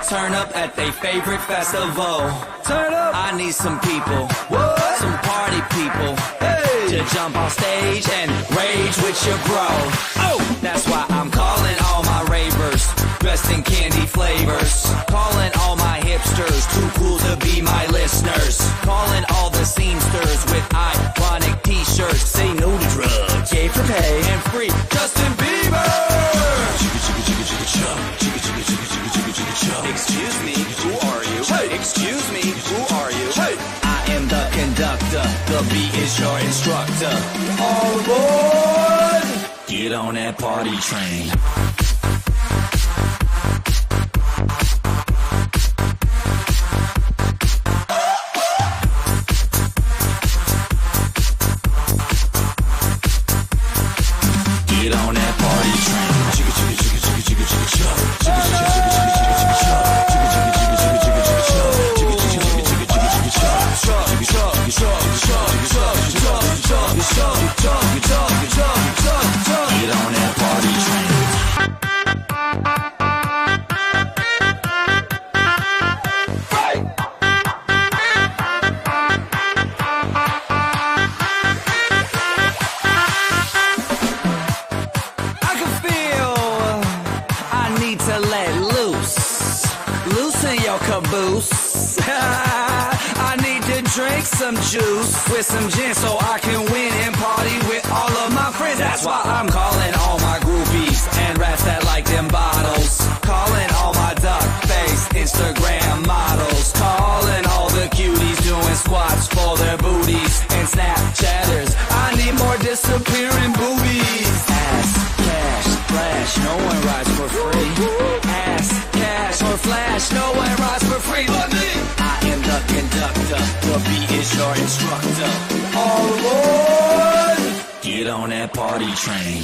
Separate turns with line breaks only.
turn up at their favorite festival. Turn up. I need some people, what? Some party people, hey, to jump on stage and rage with your bro. Oh, that's why I'm calling all my ravers, dressed in candy flavors. Calling all my hipsters, too cool to be my listeners. Calling all the scenesters with ironic t-shirts. Say no to drugs, gay for pay, and free Justin Bieber. Excuse me, who are you? Hey. Excuse me, who are you? Hey. I am the conductor, the beat is your instructor. All aboard! Get on that party train. Get on that party train. Get on that party train. I can feel I need to let loose. Loosen your caboose. I need to drink some juice with some gin so I can win and party with all of my friends. That's why I'm calling all my groupies and rats that like them bottles. Calling all my duck-faced Instagram models. Calling all the cuties doing squats for their booties. And Snapchatters, I need more disappearing boobies. Ass, cash, flash, no one rides for free. Ass, cash, or flash, no one rides for free but me. I am the conductor, the beat is your instructor. All aboard! Get on that party train.